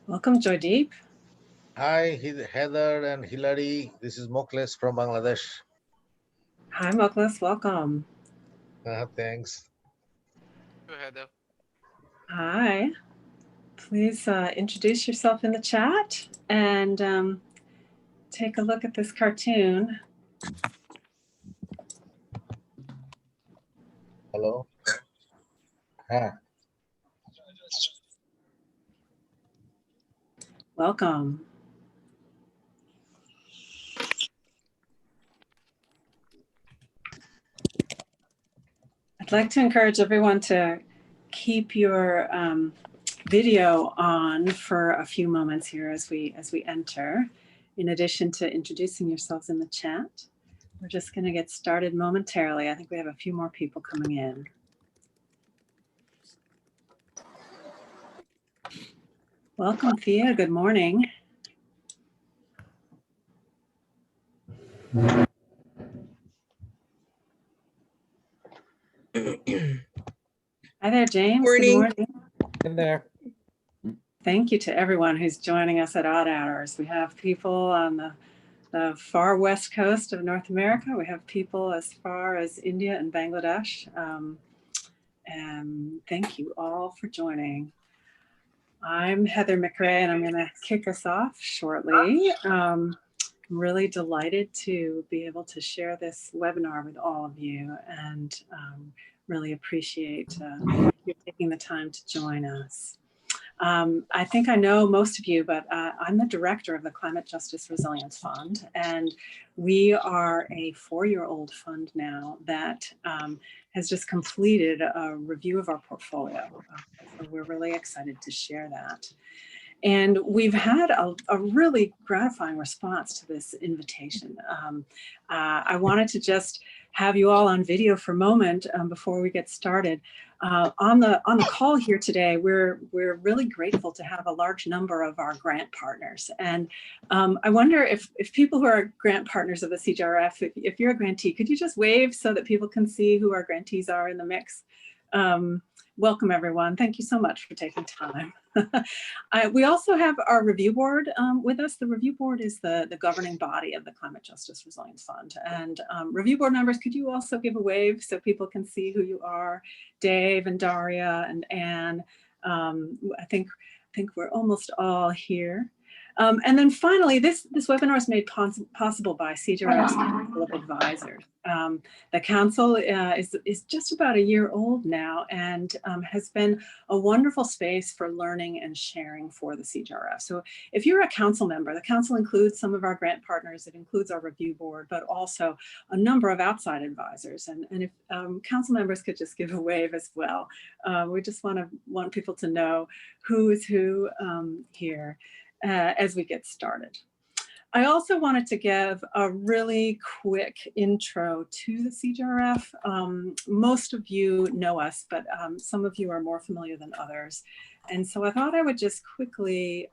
Welcome, Joydeep. Hi, Heather and Hilary. This is Mokles from Bangladesh. Hi, Mokles. Welcome. Thanks. Go ahead, though. Hi. Please introduce yourself in the chat and take a look at this cartoon. Hello. Welcome. I'd like to encourage everyone to keep your video on for a few moments here as we enter. In addition to introducing yourselves in the chat, we're just going to get started momentarily. I think we have a few more people coming in. Welcome, Thea. Good morning. Hi there, James. Morning. Good morning. In there. Thank you to everyone who's joining us at odd hours. We have people on the far west coast of North America. We have people as far as India and Bangladesh. And thank you all for joining. I'm Heather McRae, and I'm going to kick us off shortly. I'm really delighted to be able to share this webinar with all of you, and really appreciate you taking the time to join us. I think I know most of you, but I'm the director of the Climate Justice Resilience Fund, and we are a 4-year-old fund now that has just completed a review of our portfolio. So we're really excited to share that. And we've had a really gratifying response to this invitation. I wanted to just have you all on video for a moment before we get started. On the call here today, we're really grateful to have a large number of our grant partners. And I wonder if people who are grant partners of the CJRF, if you're a grantee, could you just wave so that people can see who our grantees are in the mix? Welcome, everyone. Thank you so much for taking time. We also have our review board with us. The review board is the governing body of the Climate Justice Resilience Fund. And review board members, could you also give a wave so people can see who you are? Dave and Daria and Anne. I think we're almost all here. And then finally, this webinar is made possible by CJRF's Council of Advisors. The council is just about a year old now and has been a wonderful space for learning and sharing for the CJRF. So if you're a council member, the council includes some of our grant partners, it includes our review board, but also a number of outside advisors. And if council members could just give a wave as well. We just want people to know who is who here. As we get started. I also wanted to give a really quick intro to the CJRF. Most of you know us, but some of you are more familiar than others. And so I thought I would just quickly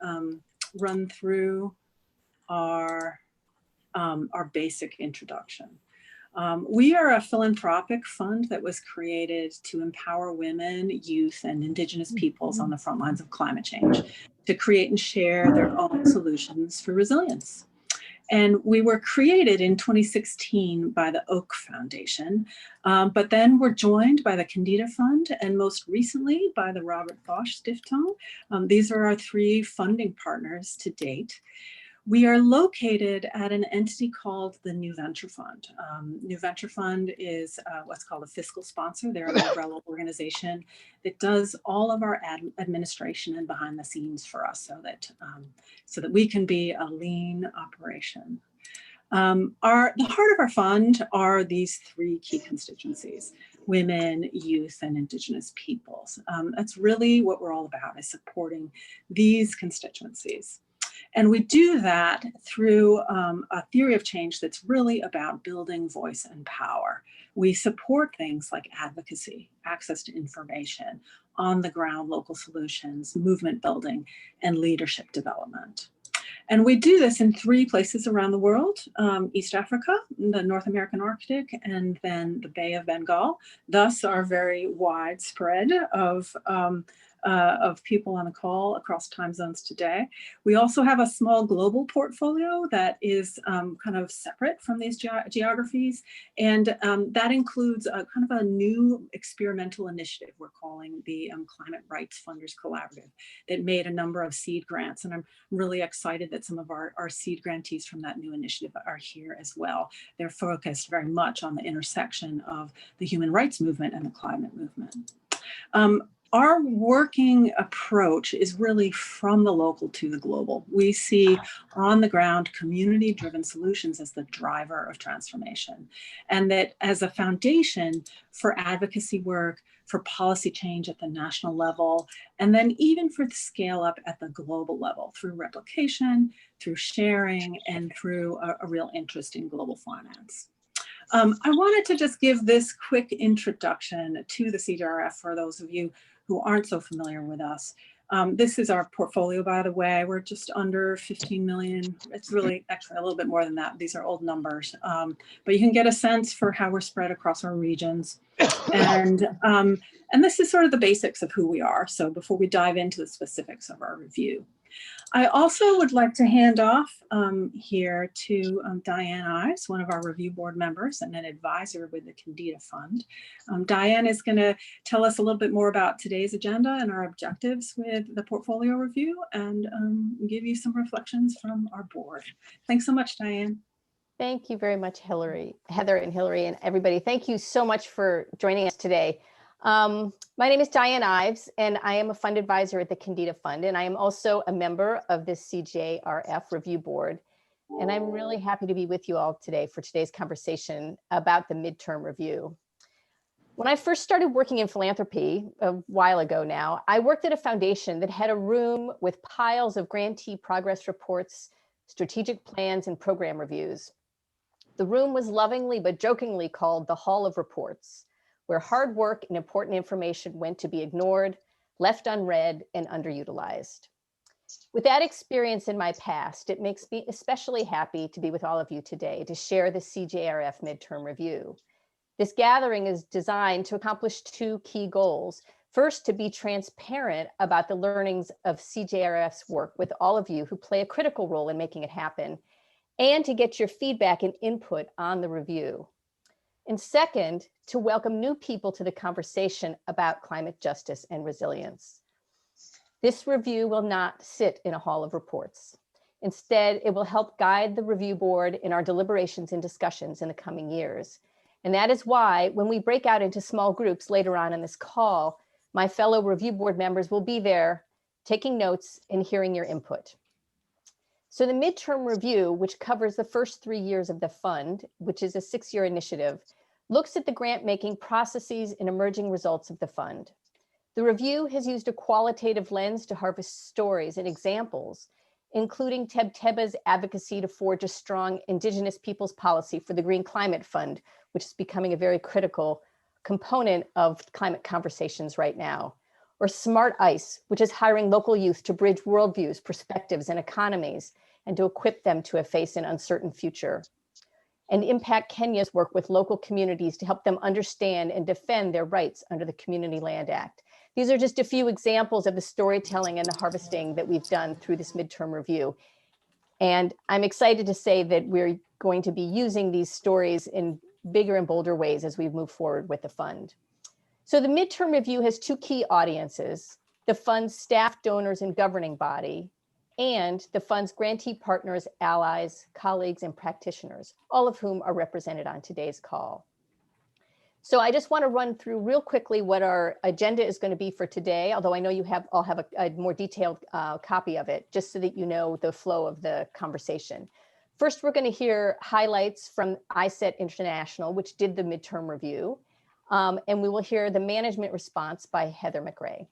run through our basic introduction. We are a philanthropic fund that was created to empower women, youth, and Indigenous peoples on the front lines of climate change to create and share their own solutions for resilience. And we were created in 2016 by the Oak Foundation, but then we're joined by the Candida Fund and most recently by the Robert Bosch Stiftung. These are our 3 funding partners to date. We are located at an entity called the New Venture Fund. New Venture Fund is what's called a fiscal sponsor. They're an umbrella organization that does all of our administration and behind the scenes for us so that we can be a lean operation. The heart of our fund are these 3 key constituencies: women, youth, and Indigenous peoples. That's really what we're all about, is supporting these constituencies. And we do that through a theory of change that's really about building voice and power. We support things like advocacy, access to information, on-the-ground local solutions, movement building, and leadership development. And we do this in 3 places around the world: East Africa, the North American Arctic, and then the Bay of Bengal. Thus, our very wide spread of of people on the call across time zones today. We also have a small global portfolio that is kind of separate from these geographies. And that includes a kind of a new experimental initiative we're calling the Climate Rights Funders Collaborative that made a number of seed grants. And I'm really excited that some of our seed grantees from that new initiative are here as well. They're focused very much on the intersection of the human rights movement and the climate movement. Our working approach is really from the local to the global. We see on the ground community-driven solutions as the driver of transformation, and that as a foundation for advocacy work, for policy change at the national level, and then even for the scale up at the global level through replication, through sharing, and through a real interest in global finance. I wanted to just give this quick introduction to the CJRF for those of you who aren't so familiar with us. This is our portfolio, by the way. We're just under 15 million. It's really actually a little bit more than that. These are old numbers, but you can get a sense for how we're spread across our regions. And this is sort of the basics of who we are. So before we dive into the specifics of our review, I also would like to hand off here to Diane Ives, one of our review board members and an advisor with the Candida Fund. Diane is going to tell us a little bit more about today's agenda and our objectives with the portfolio review and give you some reflections from our board. Thanks so much, Diane. Thank you very much, Heather and Hillary and everybody. Thank you so much for joining us today. My name is Diane Ives, and I am a fund advisor at the Candida Fund, and I am also a member of the CJRF Review Board. And I'm really happy to be with you all today for today's conversation about the midterm review. When I first started working in philanthropy a while ago now, I worked at a foundation that had a room with piles of grantee progress reports, strategic plans, and program reviews. The room was lovingly but jokingly called the Hall of Reports, where hard work and important information went to be ignored, left unread, and underutilized. With that experience in my past, it makes me especially happy to be with all of you today to share the CJRF midterm review. This gathering is designed to accomplish two key goals. First, to be transparent about the learnings of CJRF's work with all of you who play a critical role in making it happen, and to get your feedback and input on the review. And second, to welcome new people to the conversation about climate justice and resilience. This review will not sit in a hall of reports. Instead, it will help guide the review board in our deliberations and discussions in the coming years. And that is why when we break out into small groups later on in this call, my fellow review board members will be there taking notes and hearing your input. So the midterm review, which covers the first 3 years of the fund, which is a 6-year initiative, looks at the grant-making processes and emerging results of the fund. The review has used a qualitative lens to harvest stories and examples, including Teb's advocacy to forge a strong Indigenous peoples policy for the Green Climate Fund, which is becoming a very critical component of climate conversations right now. Or Smart ICE, which is hiring local youth to bridge worldviews, perspectives, and economies, and to equip them to face an uncertain future. And Impact Kenya's work with local communities to help them understand and defend their rights under the Community Land Act. These are just a few examples of the storytelling and the harvesting that we've done through this midterm review. And I'm excited to say that we're going to be using these stories in bigger and bolder ways as we move forward with the fund. So the midterm review has two key audiences: the fund's staff, donors, and governing body, and the fund's grantee partners, allies, colleagues, and practitioners, all of whom are represented on today's call. So I just want to run through real quickly what our agenda is going to be for today, although I know you all have a more detailed copy of it, just so that you know the flow of the conversation. First, we're going to hear highlights from ISET International, which did the midterm review, and we will hear the management response by Heather McRae.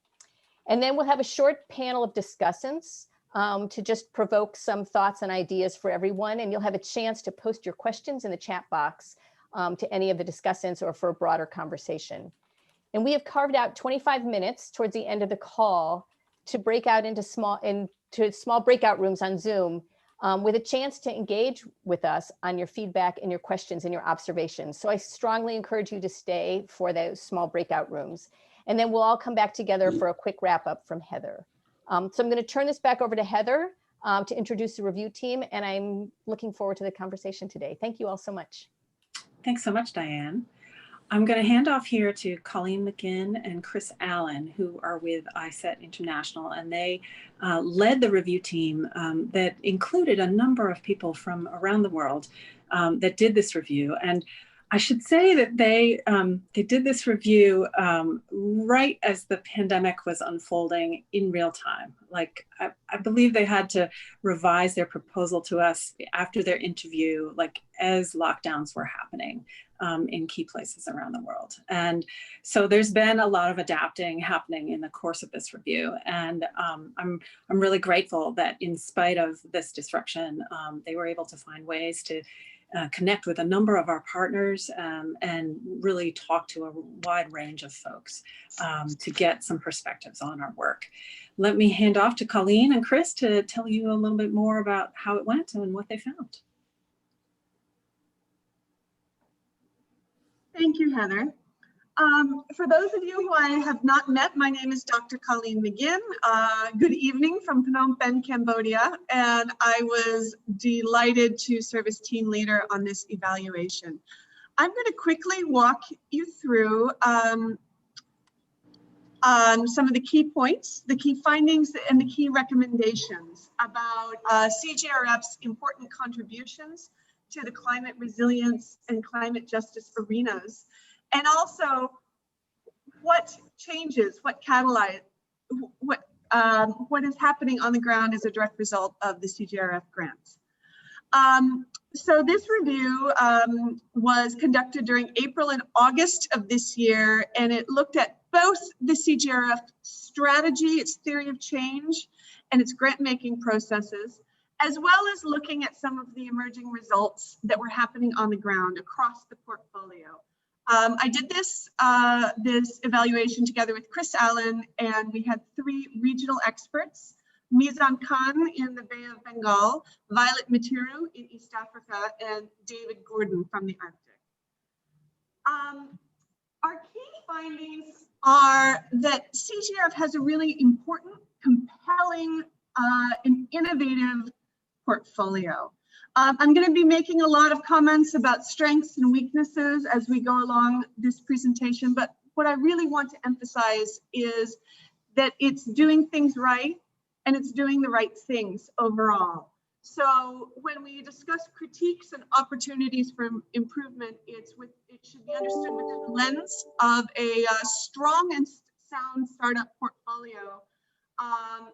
And then we'll have a short panel of discussants to just provoke some thoughts and ideas for everyone. And you'll have a chance to post your questions in the chat box to any of the discussants or for a broader conversation. And we have carved out 25 minutes towards the end of the call to break out into small breakout rooms on Zoom with a chance to engage with us on your feedback and your questions and your observations. So I strongly encourage you to stay for those small breakout rooms. and then we'll all come back together for a quick wrap up from Heather. So I'm going to turn this back over to Heather to introduce the review team, and I'm looking forward to the conversation today. Thank you all so much. Thanks so much, Diane. I'm going to hand off here to Colleen McGinn and Chris Allen, who are with ISET International, and they led the review team that included a number of people from around the world that did this review. And I should say that they did this review right as the pandemic was unfolding in real time. Like I believe they had to revise their proposal to us after their interview, like as lockdowns were happening in key places around the world. And so there's been a lot of adapting happening in the course of this review. And I'm really grateful that in spite of this disruption, they were able to find ways to connect with a number of our partners and really talk to a wide range of folks to get some perspectives on our work. Let me hand off to Colleen and Chris to tell you a little bit more about how it went and what they found. Thank you, Heather. For those of you who I have not met, my name is Dr. Colleen McGinn. Good evening from Phnom Penh, Cambodia, and I was delighted to serve as team leader on this evaluation. I'm going to quickly walk you through some of the key points, the key findings, and the key recommendations about CJRF's important contributions to the climate resilience and climate justice arenas, and also what changes, what catalyze, what is happening on the ground as a direct result of the CJRF grants. So this review was conducted during April and August of this year, and it looked at both the CJRF strategy, its theory of change, and its grant-making processes, as well as looking at some of the emerging results that were happening on the ground across the portfolio. I did this evaluation together with Chris Allen, and we had 3 regional experts: Mizan Khan in the Bay of Bengal, Violet Matiru in East Africa, and David Gordon from the Arctic. Our key findings are that CJRF has a really important, compelling, and innovative portfolio. I'm going to be making a lot of comments about strengths and weaknesses as we go along this presentation, but what I really want to emphasize is that it's doing things right and it's doing the right things overall. So when we discuss critiques and opportunities for improvement, it should be understood within the lens of a strong and sound startup portfolio,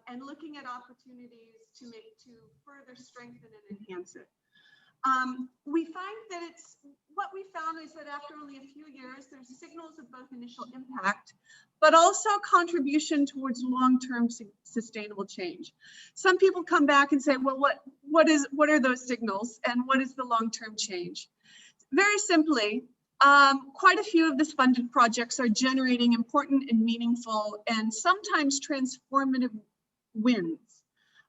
and looking at opportunities to further strengthen and enhance it. We find that what we found is that after only a few years, there's signals of both initial impact, but also contribution towards long-term sustainable change. Some people come back and say, well, what are those signals and what is the long-term change? Very simply, quite a few of the funded projects are generating important and meaningful and sometimes transformative wins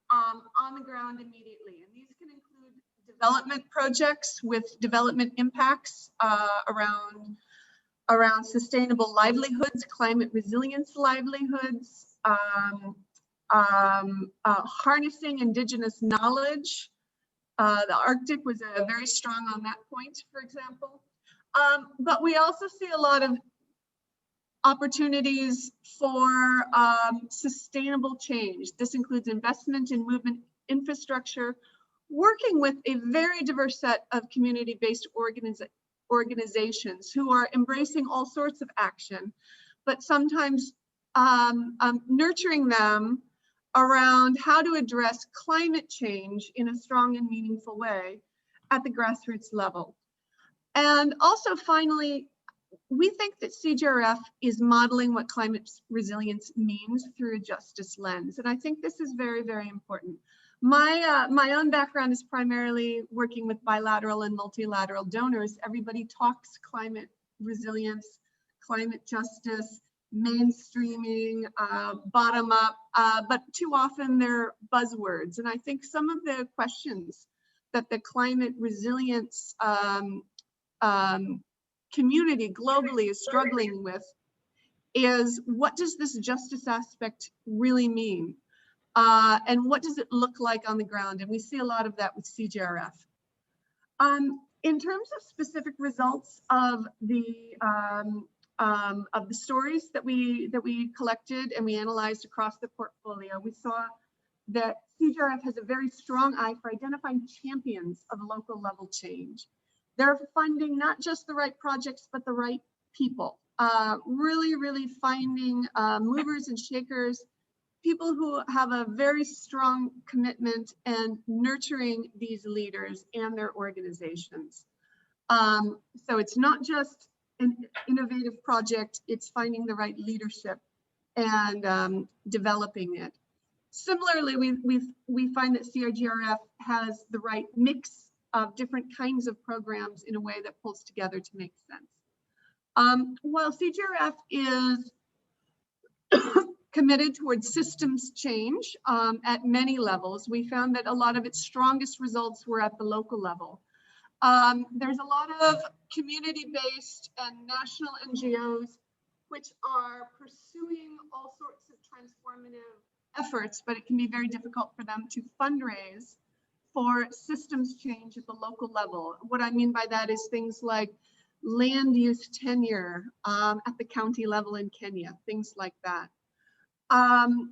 on the ground immediately. And these can include development projects with development impacts around sustainable livelihoods, climate resilience livelihoods, harnessing indigenous knowledge. The Arctic was very strong on that point, for example. But we also see a lot of opportunities for sustainable change. This includes investment in movement infrastructure, working with a very diverse set of community-based organizations who are embracing all sorts of action, but sometimes nurturing them around how to address climate change in a strong and meaningful way at the grassroots level. And also, finally, we think that CJRF is modeling what climate resilience means through a justice lens. And I think this is very, very important. My own background is primarily working with bilateral and multilateral donors. Everybody talks climate resilience, climate justice, mainstreaming, bottom up, but too often they're buzzwords. And I think some of the questions that the climate resilience community globally is struggling with is, what does this justice aspect really mean? And what does it look like on the ground? And we see a lot of that with CJRF. In terms of specific results of the stories that we collected and we analyzed across the portfolio, we saw that CJRF has a very strong eye for identifying champions of local level change. They're funding not just the right projects, but the right people. Really finding movers and shakers, people who have a very strong commitment and nurturing these leaders and their organizations. So it's not just an innovative project, it's finding the right leadership and developing it. Similarly, we find that CJRF has the right mix of different kinds of programs in a way that pulls together to make sense. While CJRF is committed towards systems change at many levels, we found that a lot of its strongest results were at the local level. There's a lot of community-based and national NGOs which are pursuing all sorts of transformative efforts, but it can be very difficult for them to fundraise for systems change at the local level. What I mean by that is things like land use tenure at the county level in Kenya, things like that. And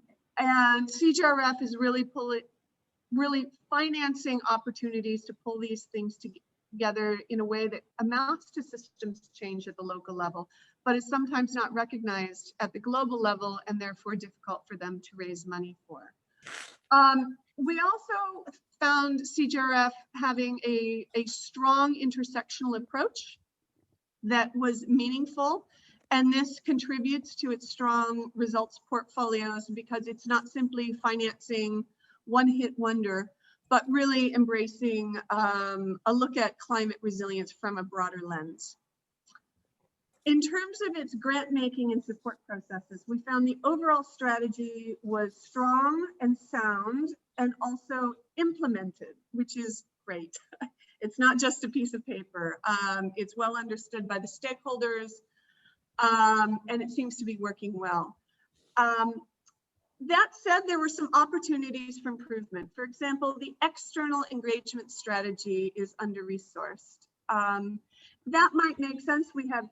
CJRF is really financing opportunities to pull these things together in a way that amounts to systems change at the local level, but is sometimes not recognized at the global level and therefore difficult for them to raise money for. We also found CJRF having a strong intersectional approach that was meaningful, and this contributes to its strong results portfolios because it's not simply financing one-hit wonder, but really embracing a look at climate resilience from a broader lens. In terms of its grant making and support processes, we found the overall strategy was strong and sound and also implemented, which is great. It's not just a piece of paper. It's well understood by the stakeholders, and it seems to be working well. That said, there were some opportunities for improvement. For example, the external engagement strategy is under-resourced. That might make sense. We have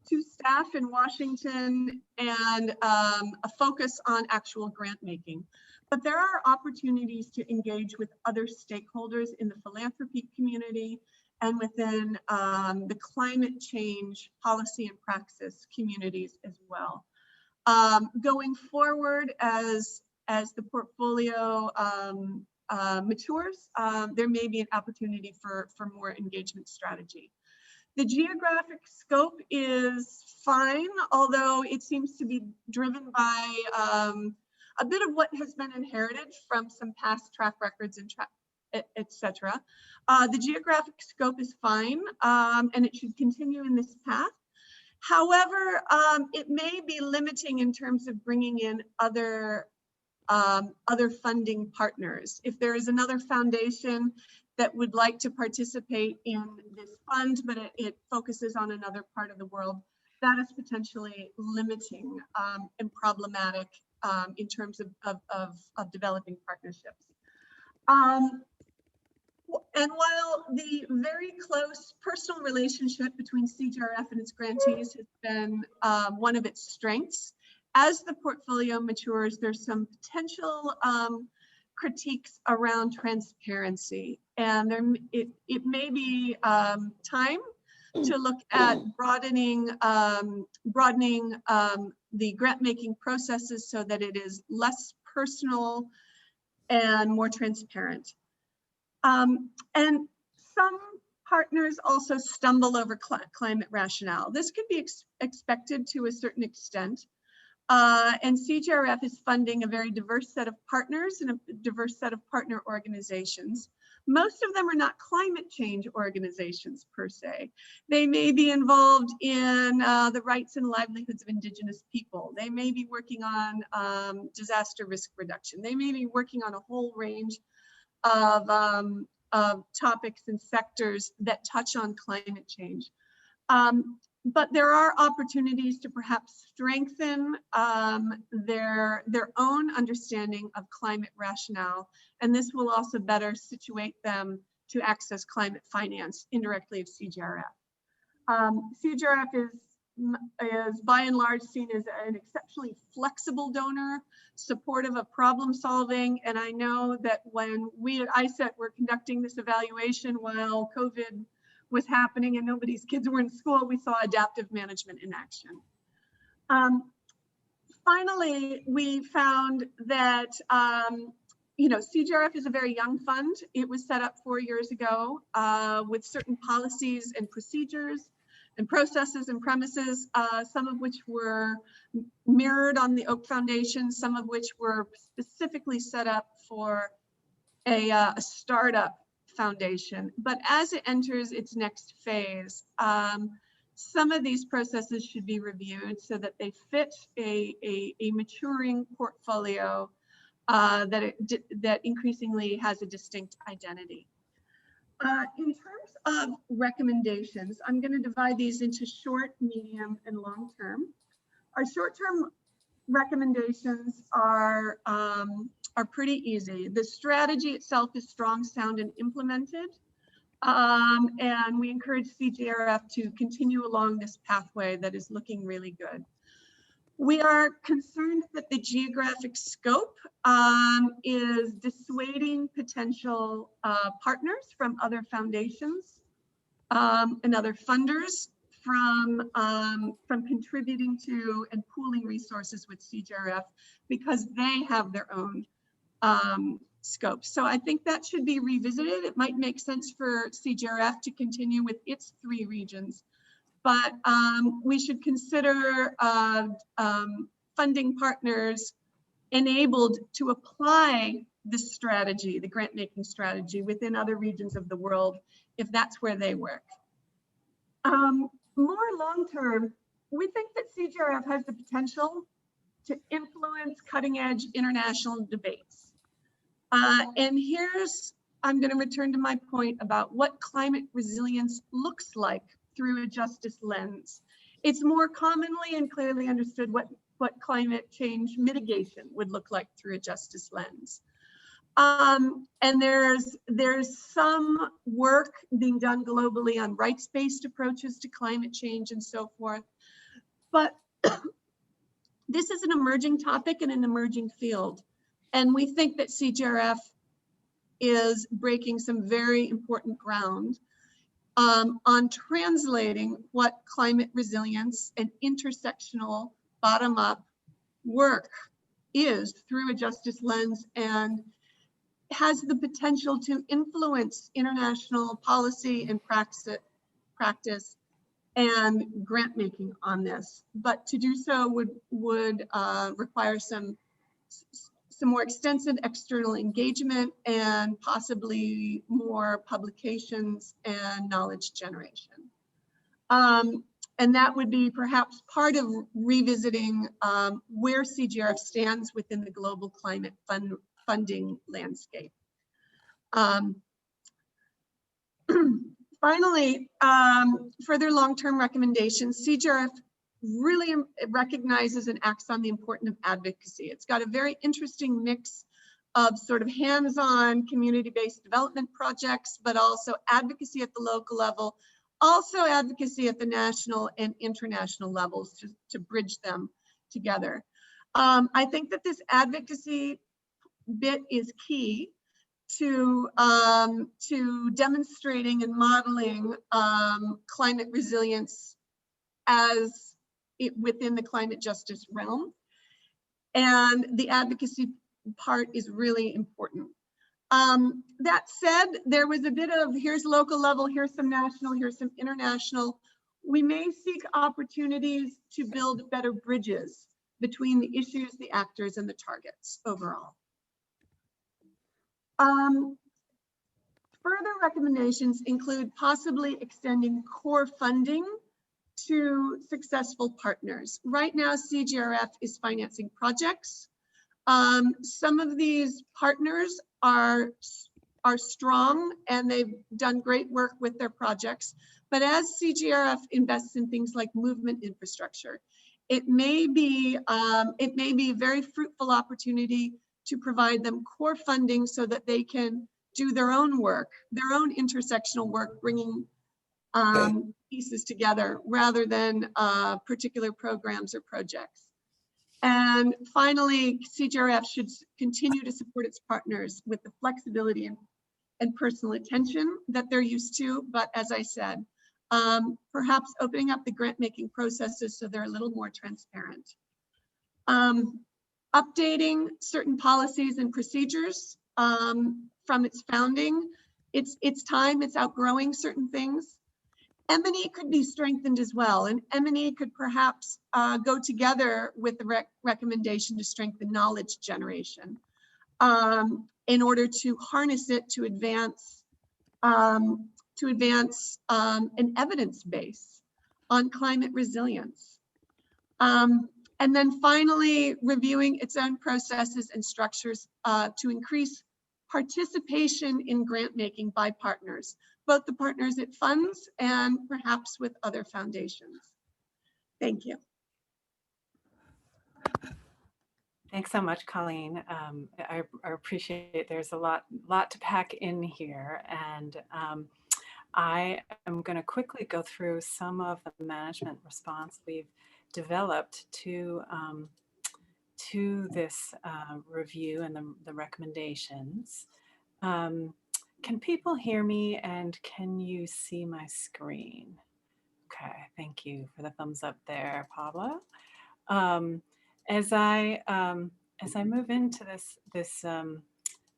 2 staff in Washington and a focus on actual grant making. But there are opportunities to engage with other stakeholders in the philanthropy community and within the climate change policy and praxis communities as well. Going forward, as the portfolio matures, there may be an opportunity for more engagement strategy. The geographic scope is fine, although it seems to be driven by a bit of what has been inherited from some past track records and etc. The geographic scope is fine, and it should continue in this path. However, it may be limiting in terms of bringing in other funding partners. If there is another foundation that would like to participate in this fund, but it focuses on another part of the world, that is potentially limiting and problematic in terms of developing partnerships. And while the very close personal relationship between CJRF and its grantees has been one of its strengths, as the portfolio matures, there's some potential critiques around transparency. And it may be time to look at broadening the grant making processes so that it is less personal and more transparent. And some partners also stumble over climate rationale. This could be expected to a certain extent. And CJRF is funding a very diverse set of partners and a diverse set of partner organizations. Most of them are not climate change organizations per se. They may be involved in the rights and livelihoods of Indigenous people. They may be working on disaster risk reduction. They may be working on a whole range of topics and sectors that touch on climate change. But there are opportunities to perhaps strengthen their own understanding of climate rationale, and this will also better situate them to access climate finance indirectly of CJRF. CJRF is by and large seen as an exceptionally flexible donor, supportive of problem solving, and I know that when we at ISET were conducting this evaluation while COVID was happening and nobody's kids were in school, we saw adaptive management in action. Finally, we found that CJRF is a very young fund. It was set up 4 years ago with certain policies and procedures and processes and premises, some of which were mirrored on the Oak Foundation, some of which were specifically set up for a startup foundation. But as it enters its next phase, some of these processes should be reviewed so that they fit a maturing portfolio that increasingly has a distinct identity. In terms of recommendations, I'm going to divide these into short, medium, and long term. Our short-term recommendations are pretty easy. The strategy itself is strong, sound, and implemented. And we encourage CJRF to continue along this pathway that is looking really good. We are concerned that the geographic scope is dissuading potential partners from other foundations and other funders from contributing to and pooling resources with CJRF because they have their own scope. So I think that should be revisited. It might make sense for CJRF to continue with its 3 regions, but we should consider funding partners enabled to apply this strategy, the grant making strategy, within other regions of the world, if that's where they work. More long term, we think that CJRF has the potential to influence cutting edge international debates. And I'm going to return to my point about what climate resilience looks like through a justice lens. It's more commonly and clearly understood what climate change mitigation would look like through a justice lens. And there's some work being done globally on rights-based approaches to climate change and so forth. But this is an emerging topic and an emerging field. And we think that CJRF is breaking some very important ground on translating what climate resilience and intersectional bottom-up work is through a justice lens, and has the potential to influence international policy and practice and grant making on this. But to do so would require some more extensive external engagement and possibly more publications and knowledge generation. And that would be perhaps part of revisiting where CJRF stands within the global climate funding landscape. Finally, further long-term recommendations, CJRF really recognizes and acts on the importance of advocacy. It's got a very interesting mix of sort of hands-on community-based development projects, but also advocacy at the local level, also advocacy at the national and international levels to bridge them together. I think that this advocacy bit is key to demonstrating and modeling climate resilience as within the climate justice realm. And the advocacy part is really important. That said, there was a bit of here's local level, here's some national, here's some international. We may seek opportunities to build better bridges between the issues, the actors, and the targets overall. Further recommendations include possibly extending core funding to successful partners. Right now, CJRF is financing projects. Some of these partners are strong and they've done great work with their projects, But as CJRF invests in things like movement infrastructure, it may be a very fruitful opportunity to provide them core funding so that they can do their own work, their own intersectional work, bringing pieces together rather than particular programs or projects. And finally, CJRF should continue to support its partners with the flexibility and personal attention that they're used to. But as I said, perhaps opening up the grant making processes so they're a little more transparent. Updating certain policies and procedures from its founding. It's time, it's outgrowing certain things. M&E could be strengthened as well, and M&E could perhaps go together with the recommendation to strengthen knowledge generation in order to harness it to advance an evidence base on climate resilience. And then finally, reviewing its own processes and structures to increase participation in grant making by partners, both the partners it funds and perhaps with other foundations. Thank you. Thanks so much, Colleen. I appreciate it. There's a lot to pack in here, and I am going to quickly go through some of the management response we've developed to this review and the recommendations. Can people hear me, and can you see my screen? Okay, thank you for the thumbs up there, Pablo. As I move into this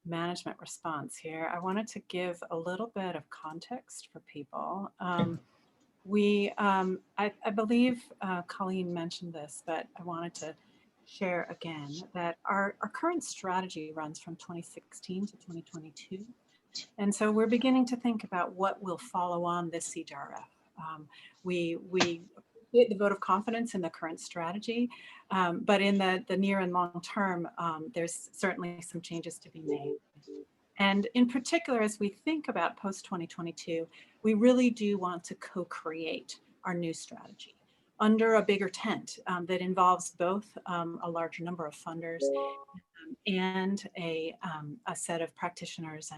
management response here, I wanted to give a little bit of context for people. I believe Colleen mentioned this, but I wanted to share again that our current strategy runs from 2016 to 2022. And so we're beginning to think about what will follow on this CJRF. We get the vote of confidence in the current strategy, but in the near and long term, there's certainly some changes to be made. And in particular, as we think about post-2022, we really do want to co-create our new strategy under a bigger tent that involves both a larger number of funders and a set of practitioners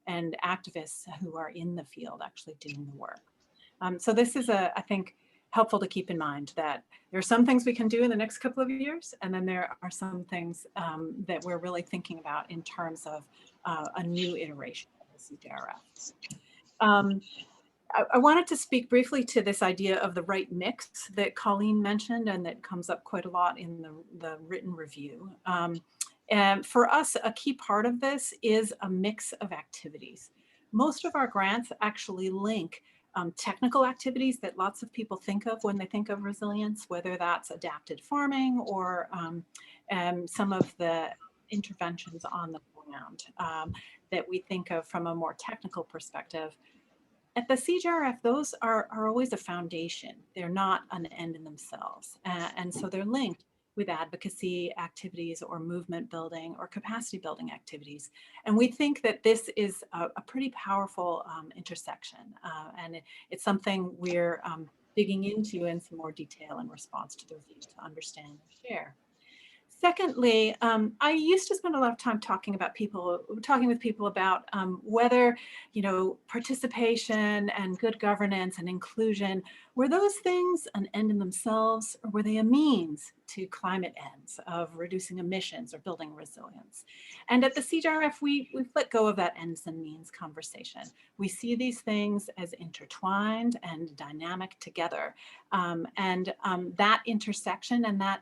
and activists who are in the field actually doing the work. So this is, I think, helpful to keep in mind that there are some things we can do in the next couple of years, and then there are some things that we're really thinking about in terms of a new iteration of the CJRF. I wanted to speak briefly to this idea of the right mix that Colleen mentioned and that comes up quite a lot in the written review. And for us, a key part of this is a mix of activities. Most of our grants actually link technical activities that lots of people think of when they think of resilience, whether that's adapted farming or some of the interventions on the ground that we think of from a more technical perspective. At the CJRF, those are always a foundation. They're not an end in themselves. And so they're linked with advocacy activities or movement building or capacity building activities. And we think that this is a pretty powerful intersection. And it's something we're digging into in some more detail in response to the review to understand and share. Secondly, I used to spend a lot of time talking with people about whether, participation and good governance and inclusion, were those things an end in themselves, or were they a means to climate ends of reducing emissions or building resilience? And at the CJRF, we've let go of that ends and means conversation. We see these things as intertwined and dynamic together. That intersection and that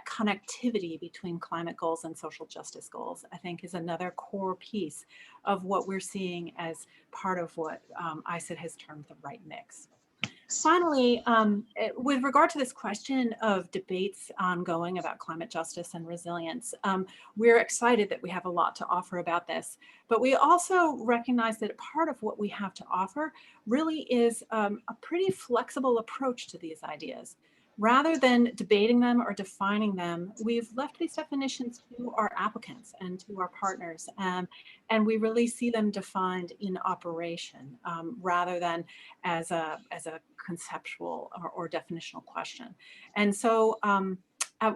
connectivity between climate goals and social justice goals, I think, is another core piece of what we're seeing as part of what ISET has termed the right mix. Finally, with regard to this question of debates ongoing about climate justice and resilience, we're excited that we have a lot to offer about this, but we also recognize that part of what we have to offer really is a pretty flexible approach to these ideas. rather than debating them or defining them, we've left these definitions to our applicants and to our partners. And we really see them defined in operation rather than as a conceptual or definitional question. And so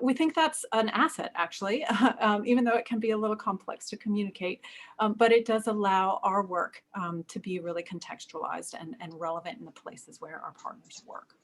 we think that's an asset, actually, even though it can be a little complex to communicate, but it does allow our work to be really contextualized and relevant in the places where our partners work.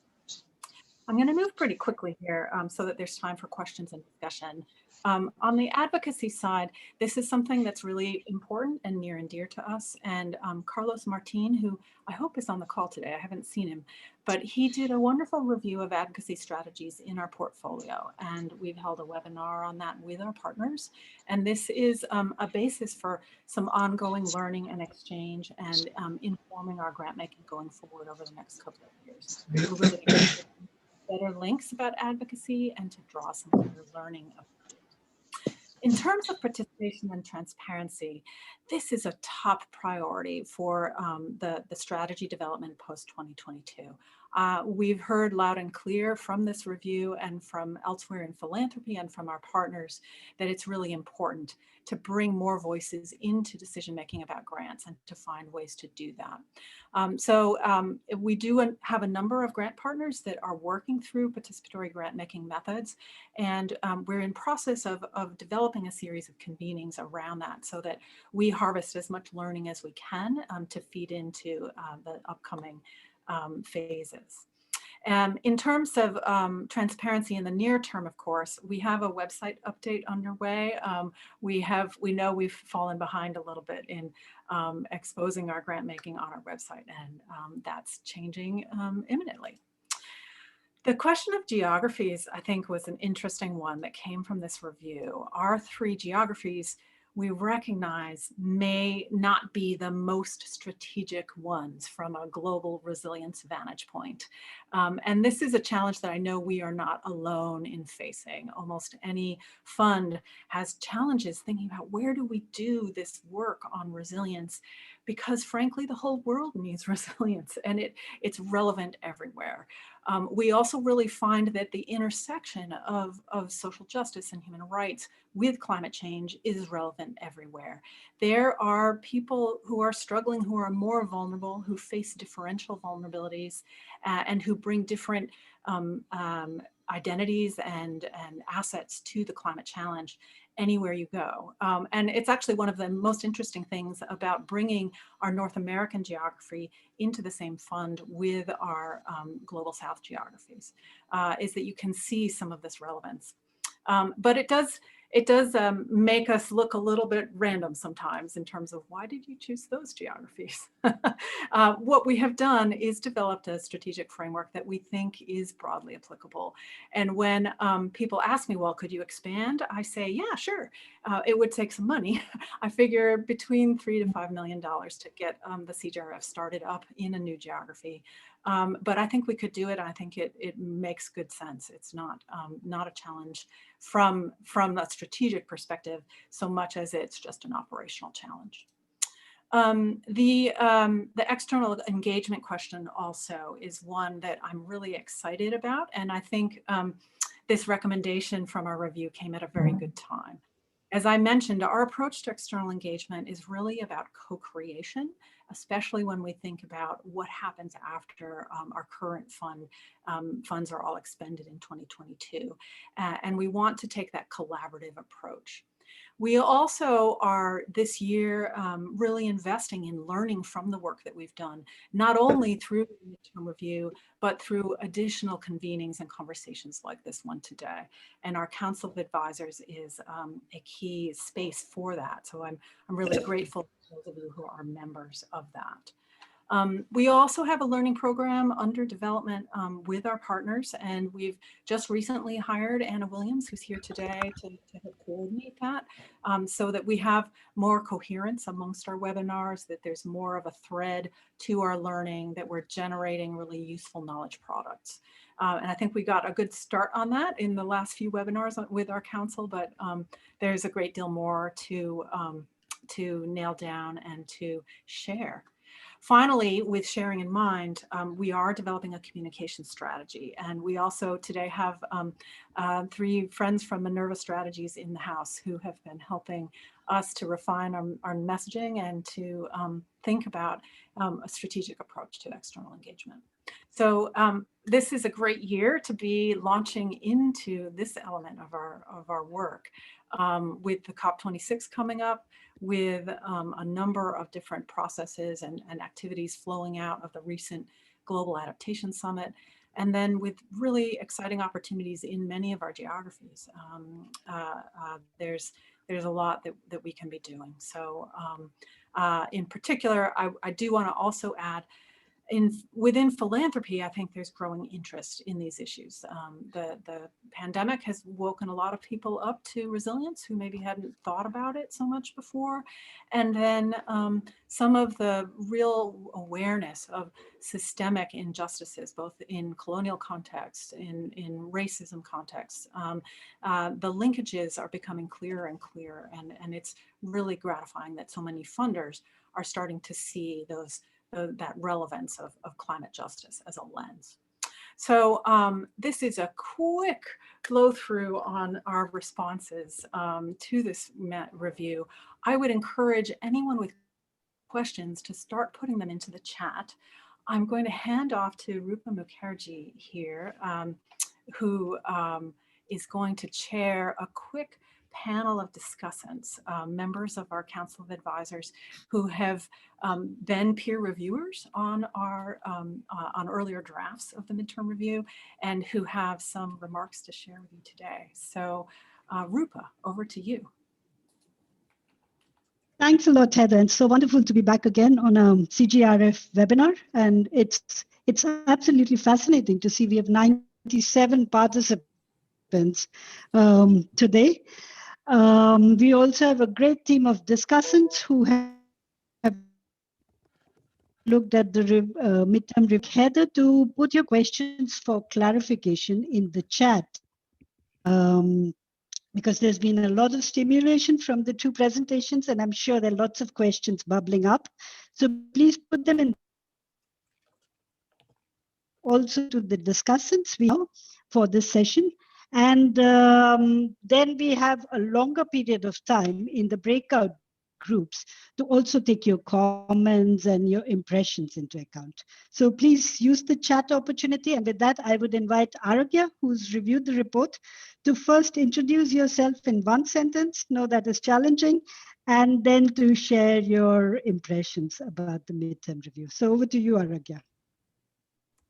I'm going to move pretty quickly here so that there's time for questions and discussion. On the advocacy side, this is something that's really important and near and dear to us. And Carlos Martin, who I hope is on the call today, I haven't seen him, but he did a wonderful review of advocacy strategies in our portfolio. And we've held a webinar on that with our partners. And this is a basis for some ongoing learning and exchange and informing our grant making going forward over the next couple of years. We're really excited better links about advocacy and to draw some better learning about it. In terms of participation and transparency, this is a top priority for the strategy development post-2022. We've heard loud and clear from this review and from elsewhere in philanthropy and from our partners that it's really important to bring more voices into decision-making about grants and to find ways to do that. We do have a number of grant partners that are working through participatory grant-making methods, and we're in process of developing a series of convenings around that so that we harvest as much learning as we can to feed into the upcoming phases. In terms of transparency in the near term, of course, we have a website update underway. We know we've fallen behind a little bit in exposing our grant making on our website, and that's changing imminently. The question of geographies, I think, was an interesting one that came from this review. Our 3 geographies we recognize may not be the most strategic ones from a global resilience vantage point. And this is a challenge that I know we are not alone in facing. Almost any fund has challenges thinking about where do we do this work on resilience, because frankly, the whole world needs resilience and it's relevant everywhere. We also really find that the intersection of social justice and human rights with climate change is relevant everywhere. There are people who are struggling, who are more vulnerable, who face differential vulnerabilities, and who bring different identities and assets to the climate challenge anywhere you go. And it's actually one of the most interesting things about bringing our North American geography into the same fund with our Global South geographies, is that you can see some of this relevance. But it does make us look a little bit random sometimes in terms of why did you choose those geographies? What we have done is developed a strategic framework that we think is broadly applicable. And when people ask me, well, could you expand? I say, yeah, sure. It would take some money. I figure between $3 to $5 million to get the CJRF started up in a new geography. But I think we could do it. I think it makes good sense. It's not a challenge from a strategic perspective so much as it's just an operational challenge. The external engagement question also is one that I'm really excited about, and I think this recommendation from our review came at a very good time. As I mentioned, our approach to external engagement is really about co-creation, especially when we think about what happens after our current funds are all expended in 2022. And we want to take that collaborative approach. We also are this year really investing in learning from the work that we've done, not only through the midterm review, but through additional convenings and conversations like this one today. And our Council of Advisors is a key space for that. So I'm really grateful to those of you who are members of that. We also have a learning program under development with our partners, and we've just recently hired Anna Williams, who's here today, to help coordinate that, so that we have more coherence amongst our webinars, that there's more of a thread to our learning, that we're generating really useful knowledge products. And I think we got a good start on that in the last few webinars with our council, but there's a great deal more to nail down and to share. Finally, with sharing in mind, we are developing a communication strategy, and we also today have 3 friends from Minerva Strategies in the house who have been helping us to refine our messaging and to think about a strategic approach to external engagement. So this is a great year to be launching into this element of our work with the COP26 coming up, with a number of different processes and activities flowing out of the recent Global Adaptation Summit, and then with really exciting opportunities in many of our geographies. There's a lot that we can be doing. So in particular, I do want to also add, within philanthropy, I think there's growing interest in these issues. The pandemic has woken a lot of people up to resilience who maybe hadn't thought about it so much before. And then some of the real awareness of systemic injustices, both in colonial context, in racism context, the linkages are becoming clearer and clearer. And it's really gratifying that so many funders are starting to see that relevance of climate justice as a lens. So this is a quick flow through on our responses to this review. I would encourage anyone with questions to start putting them into the chat. I'm going to hand off to Rupa Mukherjee here, who is going to chair a quick panel of discussants, members of our Council of Advisors who have been peer reviewers on our on earlier drafts of the midterm review, and who have some remarks to share with you today. So Rupa, over to you. Thanks a lot, Heather. It's so wonderful to be back again on a CJRF webinar. And it's absolutely fascinating to see we have 97 participants today. We also have a great team of discussants who have looked at the midterm review. Heather, to put your questions for clarification in the chat, because there's been a lot of stimulation from the 2 presentations, and I'm sure there are lots of questions bubbling up. So please put them in also to the discussants we have for this session. And then we have a longer period of time in the breakout groups to also take your comments and your impressions into account. So please use the chat opportunity. And with that, I would invite Aragya, who's reviewed the report, to first introduce yourself in 1 sentence. No, that is challenging. And then to share your impressions about the midterm review. So over to you, Aragya.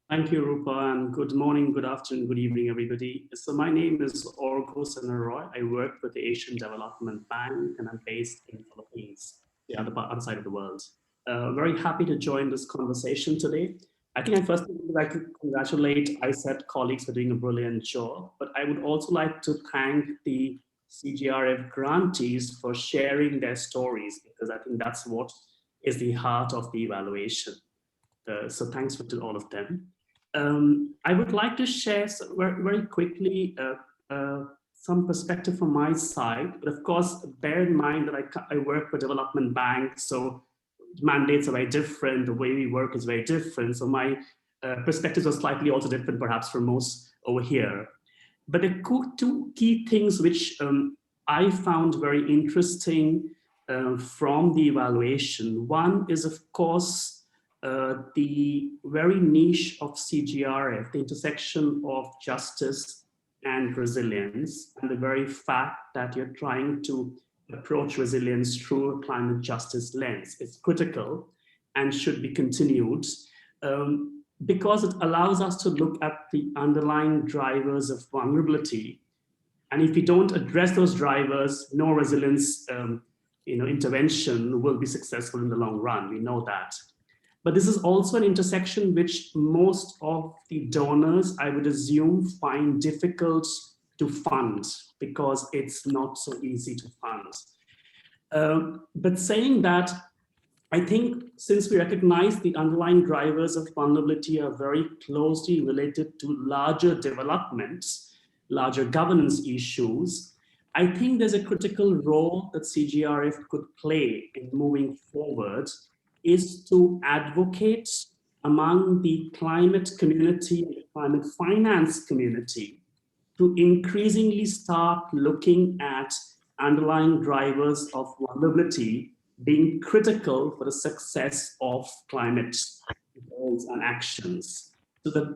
Thank you, Rupa, and good morning, good afternoon, good evening, everybody. So my name is Orko Sanaroy. I work with the Asian Development Bank, and I'm based in the Philippines, the other side of the world. Very happy to join this conversation today. I think I first would like to congratulate ISET colleagues for doing a brilliant job, but I would also like to thank the CJRF grantees for sharing their stories, because I think that's what is the heart of the evaluation. So thanks to all of them. I would like to share very quickly some perspective from my side, but of course, bear in mind that I work for development bank, so mandates are very different, the way we work is very different, so my perspectives are slightly also different perhaps from most over here. But the 2 key things which I found very interesting from the evaluation. One is, of course, the very niche of CJRF, the intersection of justice and resilience, and the very fact that you're trying to approach resilience through a climate justice lens is critical and should be continued because it allows us to look at the underlying drivers of vulnerability. And if we don't address those drivers, no resilience intervention will be successful in the long run. We know that. But this is also an intersection which most of the donors, I would assume, find difficult to fund because it's not so easy to fund. But saying that, I think since we recognize the underlying drivers of vulnerability are very closely related to larger developments, larger governance issues, I think there's a critical role that CJRF could play in moving forward is to advocate among the climate community and the climate finance community to increasingly start looking at underlying drivers of vulnerability being critical for the success of climate goals and actions.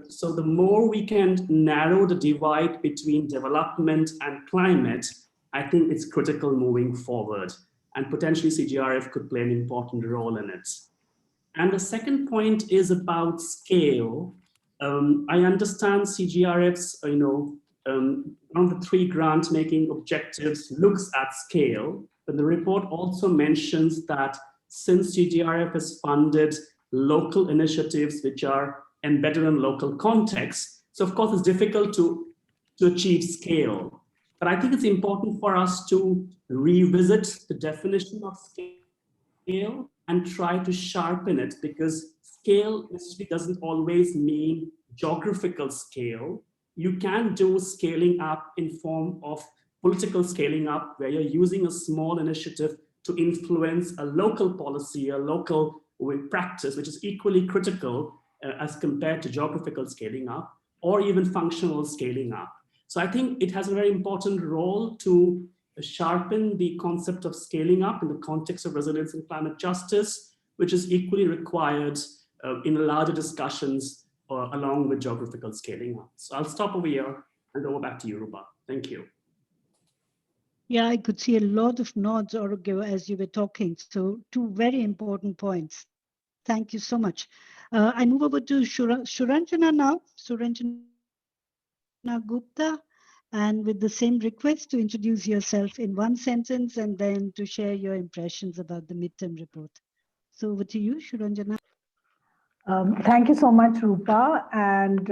So the more we can narrow the divide between development and climate, I think it's critical moving forward. And potentially CJRF could play an important role in it. And the second point is about scale. I understand CJRF's, one of the 3 grant making objectives looks at scale, but the report also mentions that since CJRF has funded local initiatives which are embedded in local contexts, so of course it's difficult to achieve scale. But I think it's important for us to revisit the definition of scale and try to sharpen it, because scale necessarily doesn't always mean geographical scale. You can do scaling up in form of political scaling up, where you're using a small initiative to influence a local policy, a local practice, which is equally critical as compared to geographical scaling up, or even functional scaling up. So I think it has a very important role to sharpen the concept of scaling up in the context of resilience and climate justice, which is equally required in larger discussions along with geographical scaling up. So I'll stop over here and over back to you, Rupa. Thank you. Yeah, I could see a lot of nods, Orgo, as you were talking. So 2 very important points. Thank you so much. I move over to Suranjana now. Suranjana Gupta. And with the same request to introduce yourself in 1 sentence and then to share your impressions about the midterm report. So over to you, Suranjana. Thank you so much, Rupa, and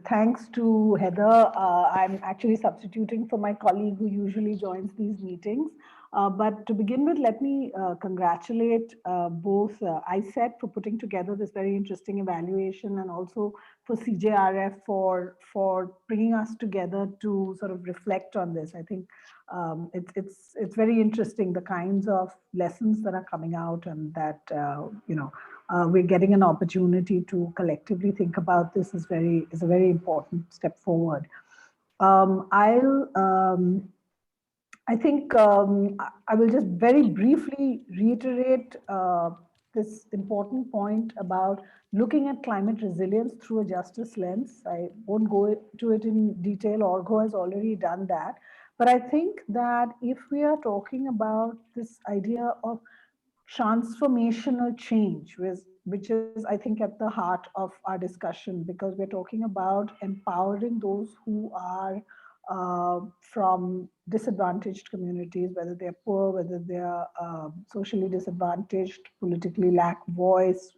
thanks to Heather. I'm actually substituting for my colleague who usually joins these meetings. But to begin with, let me congratulate both ISET for putting together this very interesting evaluation, and also for CJRF for bringing us together to sort of reflect on this. I think it's very interesting, the kinds of lessons that are coming out, and that we're getting an opportunity to collectively think about this is a very important step forward. I think I will just very briefly reiterate this important point about looking at climate resilience through a justice lens. I won't go into it in detail. Orgo has already done that. But I think that if we are talking about this idea of transformational change, which is, I think, at the heart of our discussion, because we're talking about empowering those who are from disadvantaged communities, whether they're poor, whether they're socially disadvantaged, politically lack voice,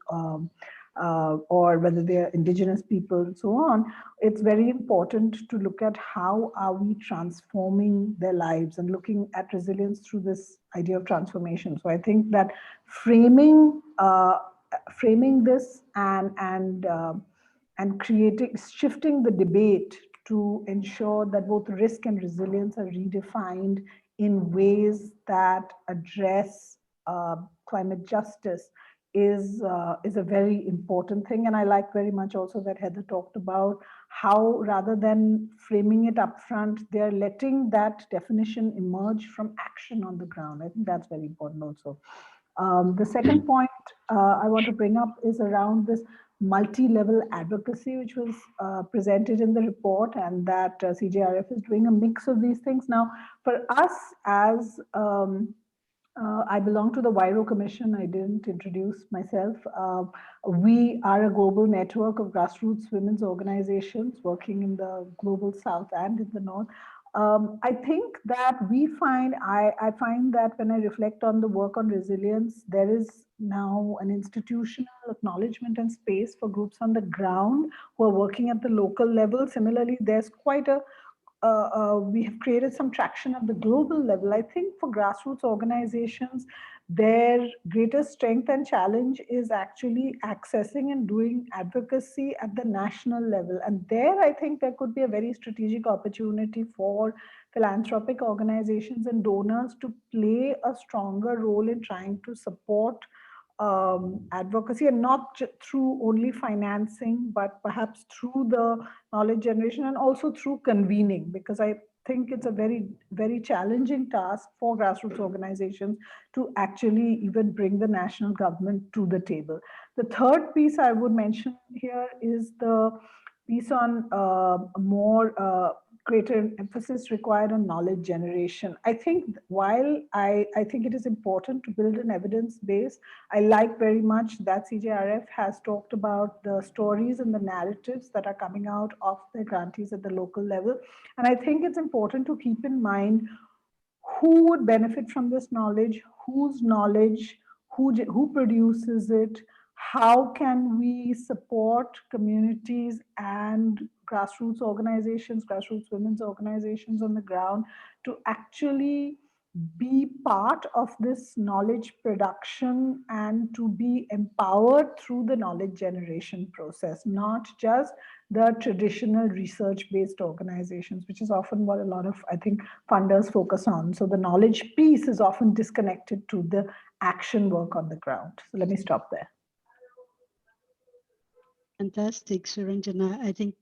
or whether they're indigenous people and so on. It's very important to look at how are we transforming their lives and looking at resilience through this idea of transformation. So I think that framing this and shifting the debate to ensure that both risk and resilience are redefined in ways that address climate justice is a very important thing. And I like very much also that Heather talked about how, rather than framing it up front, they're letting that definition emerge from action on the ground. I think that's very important also. The second point I want to bring up is around this multi-level advocacy, which was presented in the report, and that CJRF is doing a mix of these things. Now, for us, as I belong to the WIRO Commission, I didn't introduce myself. We are a global network of grassroots women's organizations working in the global south and in the north. I think that I find that when I reflect on the work on resilience, there is now an institutional acknowledgement and space for groups on the ground who are working at the local level. Similarly, there's quite we have created some traction at the global level. I think for grassroots organizations, their greatest strength and challenge is actually accessing and doing advocacy at the national level. And there, I think there could be a very strategic opportunity for philanthropic organizations and donors to play a stronger role in trying to support advocacy, and not through only financing, but perhaps through the knowledge generation and also through convening, because I think it's a very, very challenging task for grassroots organizations to actually even bring the national government to the table. The third piece I would mention here is the piece on more greater emphasis required on knowledge generation. I think while I think it is important to build an evidence base, I like very much that CJRF has talked about the stories and the narratives that are coming out of the grantees at the local level. And I think it's important to keep in mind who would benefit from this knowledge, whose knowledge, who produces it, how can we support communities and grassroots organizations, grassroots women's organizations on the ground to actually be part of this knowledge production and to be empowered through the knowledge generation process, not just the traditional research-based organizations, which is often what a lot of, I think, funders focus on. So the knowledge piece is often disconnected to the action work on the ground. So let me stop there. Fantastic, Suranjana. I think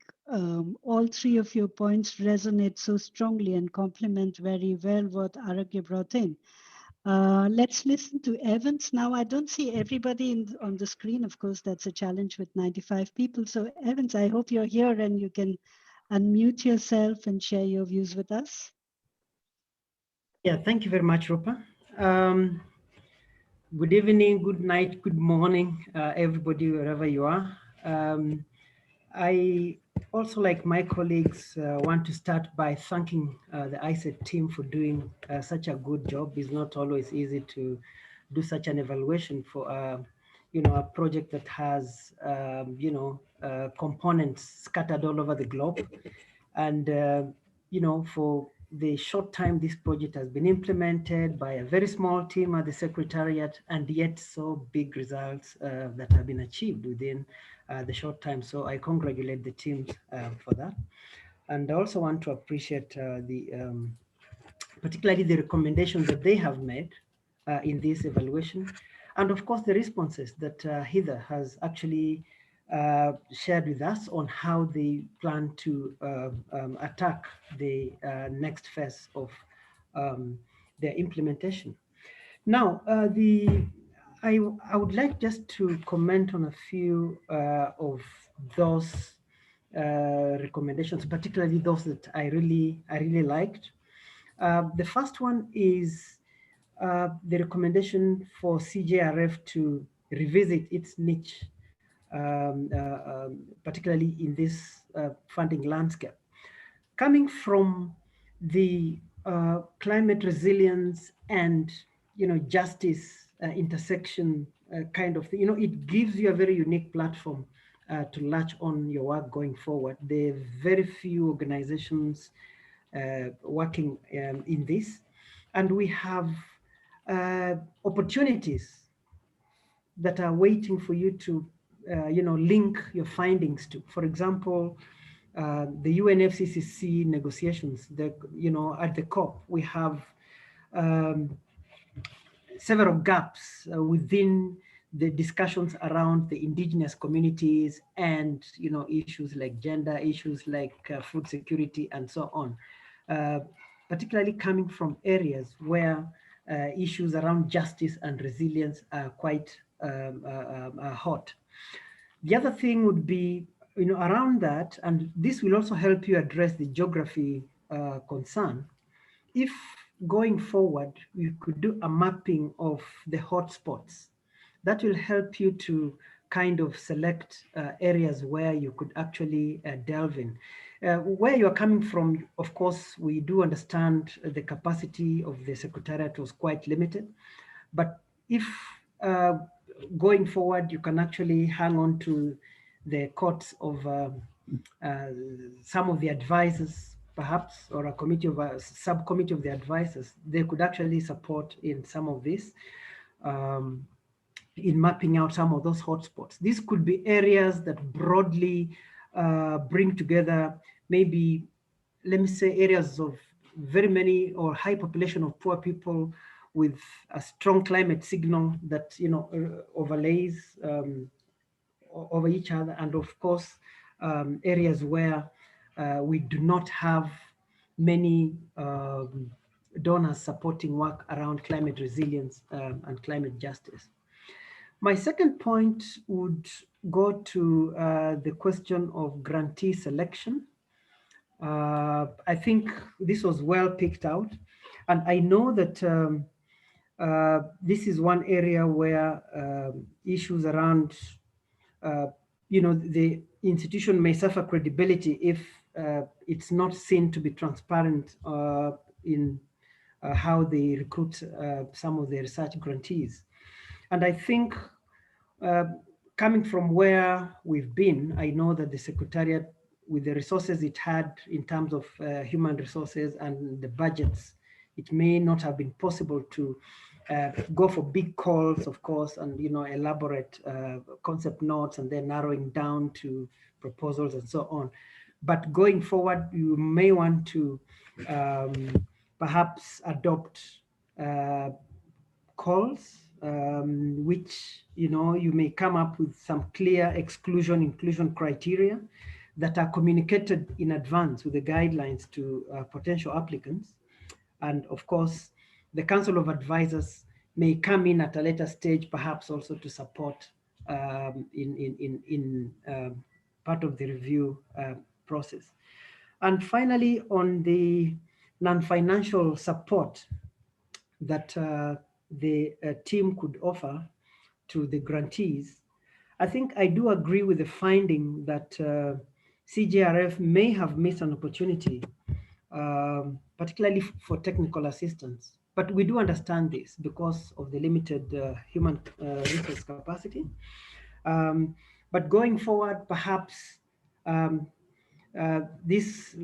all three of your points resonate so strongly and complement very well what Aragya brought in. Let's listen to Evans. Now, I don't see everybody on the screen. Of course, that's a challenge with 95 people. So Evans, I hope you're here and you can unmute yourself and share your views with us. Yeah, thank you very much, Rupa. Good evening, good night, good morning, everybody, wherever you are. I also, like my colleagues, want to start by thanking the ISET team for doing such a good job. It's not always easy to do such an evaluation for a project that has components scattered all over the globe, and for the short time this project has been implemented by a very small team at the Secretariat, and yet so big results that have been achieved within the short time. So I congratulate the teams for that. And I also want to appreciate particularly the recommendations that they have made in this evaluation. And of course, the responses that Heather has actually shared with us on how they plan to attack the next phase of their implementation. Now, I would like just to comment on a few of those recommendations, particularly those that I really liked. The first one is the recommendation for CJRF to revisit its niche, particularly in this funding landscape. Coming from the climate resilience and justice intersection kind of thing, it gives you a very unique platform to latch on your work going forward. There are very few organizations working in this, and we have opportunities that are waiting for you to link your findings to. For example, the UNFCCC negotiations, at the COP, we have several gaps within the discussions around the indigenous communities and issues like gender, issues like food security, and so on, particularly coming from areas where issues around justice and resilience are quite hot. The other thing would be around that, and this will also help you address the geography concern. If going forward, you could do a mapping of the hotspots, that will help you to kind of select areas where you could actually delve in. Where you're coming from, of course, we do understand the capacity of the Secretariat was quite limited, but if going forward, you can actually hang on to the courts of some of the advisors, perhaps, or a committee of a subcommittee of the advisors. They could actually support in some of this, in mapping out some of those hotspots. These could be areas that broadly bring together maybe, let me say, areas of very many or high population of poor people with a strong climate signal that, you know, overlays over each other, and of course, areas where we do not have many donors supporting work around climate resilience and climate justice. My second point would go to the question of grantee selection. I think this was well picked out, and I know that this is one area where issues around, you know, the institution may suffer credibility if it's not seen to be transparent in how they recruit some of the research grantees. And I think coming from where we've been, I know that the Secretariat, with the resources it had in terms of human resources and the budgets, it may not have been possible to go for big calls, of course, and, you know, elaborate concept notes and then narrowing down to proposals and so on. But going forward, you may want to perhaps adopt calls, which, you know, you may come up with some clear inclusion criteria that are communicated in advance with the guidelines to potential applicants. And of course, the Council of Advisors may come in at a later stage, perhaps also to support in part of the review process. And finally, on the non-financial support that the team could offer to the grantees, I think I do agree with the finding that CJRF may have missed an opportunity, particularly for technical assistance. But we do understand this because of the limited human resource capacity. But going forward, perhaps this,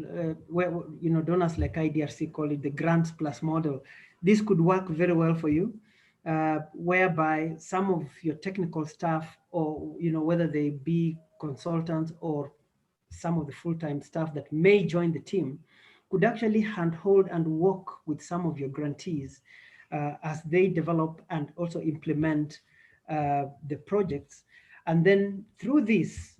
where, you know, donors like IDRC call it the grants plus model. This could work very well for you, whereby some of your technical staff, or, you know, whether they be consultants or some of the full-time staff that may join the team, could actually handhold and work with some of your grantees as they develop and also implement the projects. And then through this,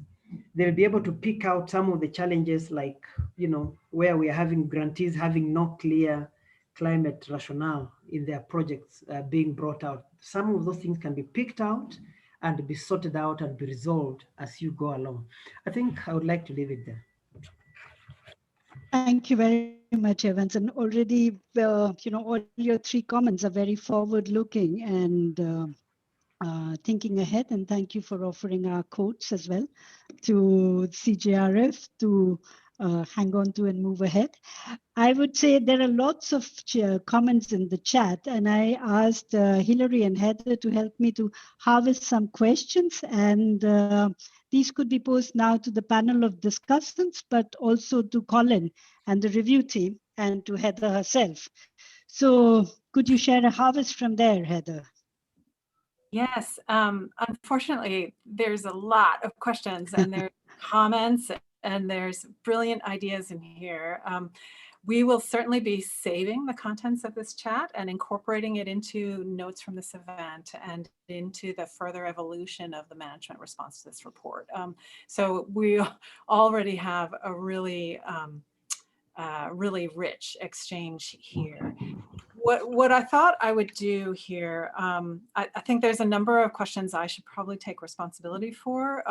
they'll be able to pick out some of the challenges, like, you know, where we are having grantees having no clear climate rationale in their projects being brought out. Some of those things can be picked out and be sorted out and be resolved as you go along. I think I would like to leave it there. Thank you very much, Evans. And already, you know, all your three comments are very forward-looking and thinking ahead. And thank you for offering our quotes as well to CJRF to hang on to and move ahead. I would say there are lots of comments in the chat, and I asked Hilary and Heather to help me to harvest some questions, and these could be posed now to the panel of discussants, but also to Colin and the review team and to Heather herself. So could you share a harvest from there, Heather? Yes, unfortunately, there's a lot of questions and there's comments and there's brilliant ideas in here. We will certainly be saving the contents of this chat and incorporating it into notes from this event and into the further evolution of the management response to this report. So we already have a really, really rich exchange here. What I thought I would do here, I think there's a number of questions I should probably take responsibility for,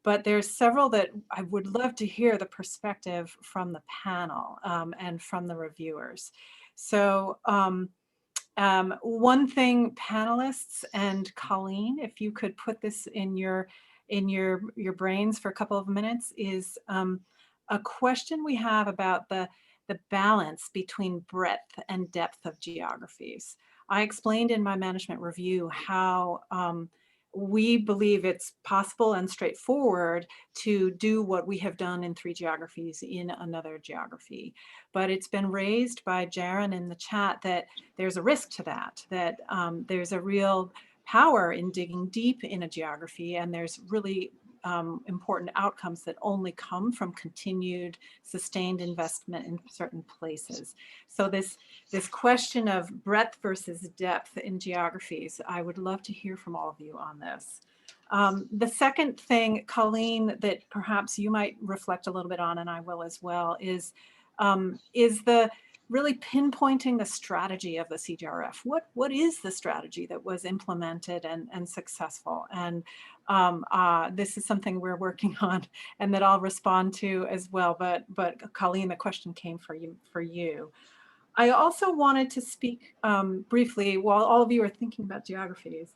but there's several that I would love to hear the perspective from the panel and from the reviewers. So one thing, panelists and Colleen, if you could put this in your brains for a couple of minutes, is a question we have about the balance between breadth and depth of geographies. I explained in my management review how we believe it's possible and straightforward to do what we have done in 3 geographies in another geography. But it's been raised by Jaron in the chat that there's a risk to that there's a real power in digging deep in a geography, and there's really important outcomes that only come from continued sustained investment in certain places. So this question of breadth versus depth in geographies, I would love to hear from all of you on this. The second thing, Colleen, that perhaps you might reflect a little bit on, and I will as well, is the really pinpointing the strategy of the CJRF. What is the strategy that was implemented and successful? And this is something we're working on and that I'll respond to as well. But Colleen, the question came for you. I also wanted to speak briefly while all of you are thinking about geographies.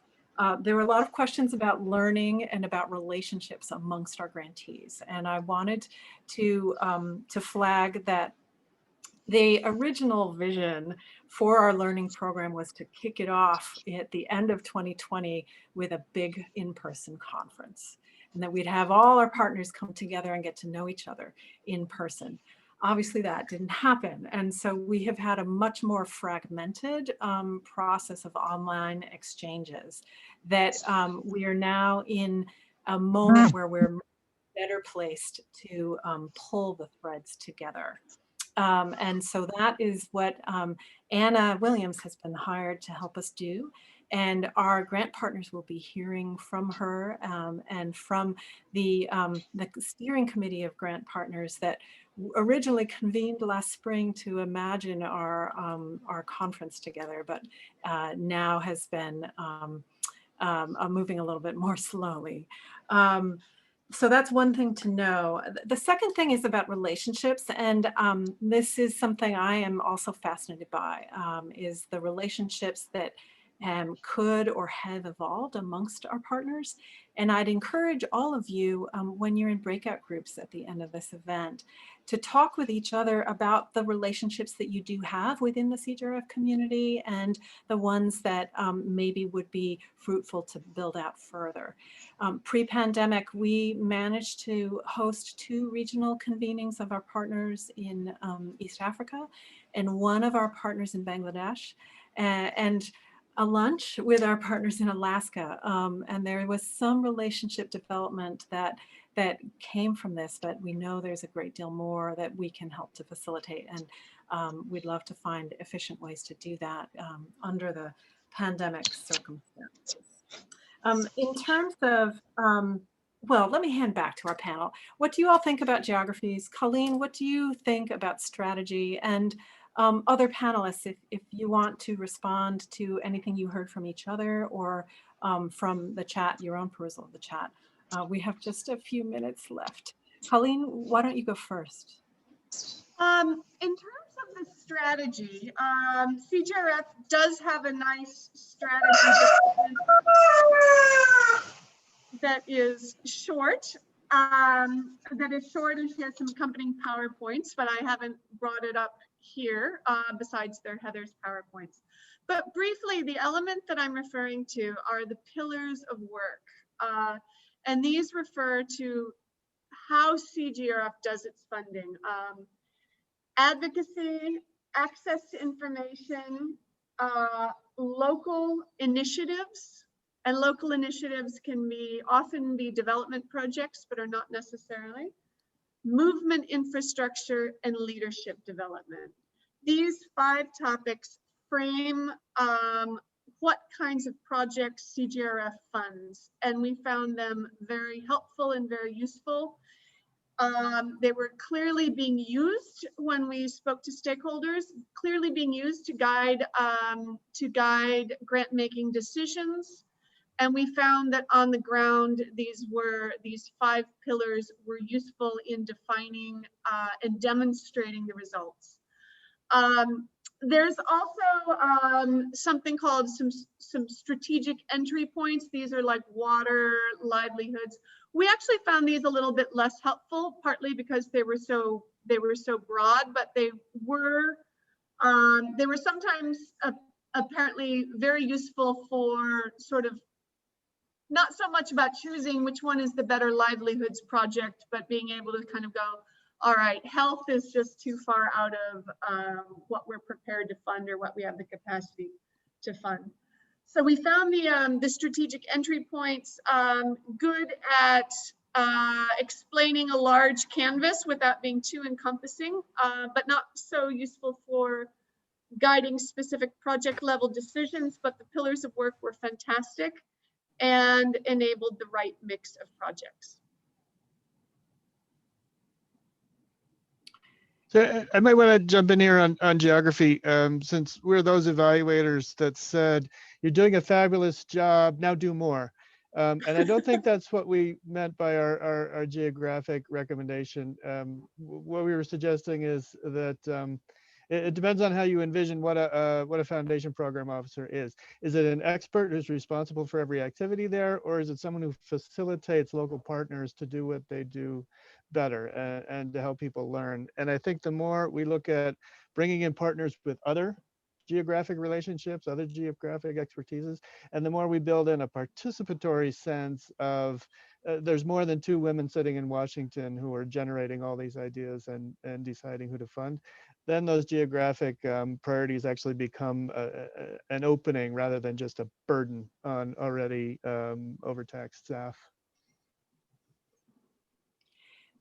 There were a lot of questions about learning and about relationships amongst our grantees. And I wanted to flag that the original vision for our learning program was to kick it off at the end of 2020 with a big in-person conference, and that we'd have all our partners come together and get to know each other in person. Obviously that didn't happen. And so we have had a much more fragmented process of online exchanges that we are now in a moment where we're better placed to pull the threads together. And so that is what Anna Williams has been hired to help us do. And our grant partners will be hearing from her and from the steering committee of grant partners that originally convened last spring to imagine our conference together, but now has been moving a little bit more slowly. So that's one thing to know. The second thing is about relationships, and this is something I am also fascinated by, is the relationships that could or have evolved amongst our partners. And I'd encourage all of you, when you're in breakout groups at the end of this event, to talk with each other about the relationships that you do have within the CJRF community and the ones that maybe would be fruitful to build out further. Pre-pandemic, we managed to host 2 regional convenings of our partners in East Africa and one of our partners in Bangladesh, and a lunch with our partners in Alaska. And there was some relationship development that came from this, but we know there's a great deal more that we can help to facilitate. And we'd love to find efficient ways to do that under the pandemic circumstances. In terms of, well, let me hand back to our panel. What do you all think about geographies? Colleen, what do you think about strategy? And other panelists, if you want to respond to anything you heard from each other or from the chat, your own perusal of the chat. We have just a few minutes left. Colleen, why don't you go first? In terms of the strategy, CJRF does have a nice strategy that is short. And she has some accompanying PowerPoints, but I haven't brought it up here besides Heather's PowerPoints. But briefly, the element that I'm referring to are the pillars of work. And these refer to how CJRF does its funding. Advocacy, access to information, local initiatives, and local initiatives can often be development projects, but are not necessarily. Movement infrastructure and leadership development. These 5 topics frame what kinds of projects CJRF funds, and we found them very helpful and very useful. They were clearly being used when we spoke to stakeholders, clearly being used to guide grant making decisions. And we found that on the ground, these 5 pillars were useful in defining and demonstrating the results. There's also something called some strategic entry points. These are like water, livelihoods. We actually found these a little bit less helpful, partly because they were so broad, but they were sometimes apparently very useful for sort of not so much about choosing which one is the better livelihoods project, but being able to kind of go, all right, health is just too far out of what we're prepared to fund or what we have the capacity to fund. So we found the strategic entry points good at explaining a large canvas without being too encompassing, but not so useful for guiding specific project level decisions. But the pillars of work were fantastic and enabled the right mix of projects. So I might want to jump in here on geography, since we're those evaluators that said, you're doing a fabulous job, now do more. And I don't think that's what we meant by our geographic recommendation. What we were suggesting is that it depends on how you envision what a foundation program officer is. Is it an expert who's responsible for every activity there, or is it someone who facilitates local partners to do what they do better and to help people learn? And I think the more we look at bringing in partners with other geographic relationships, other geographic expertises, and the more we build in a participatory sense of there's more than 2 women sitting in Washington who are generating all these ideas and deciding who to fund, then those geographic priorities actually become an opening rather than just a burden on already overtaxed staff.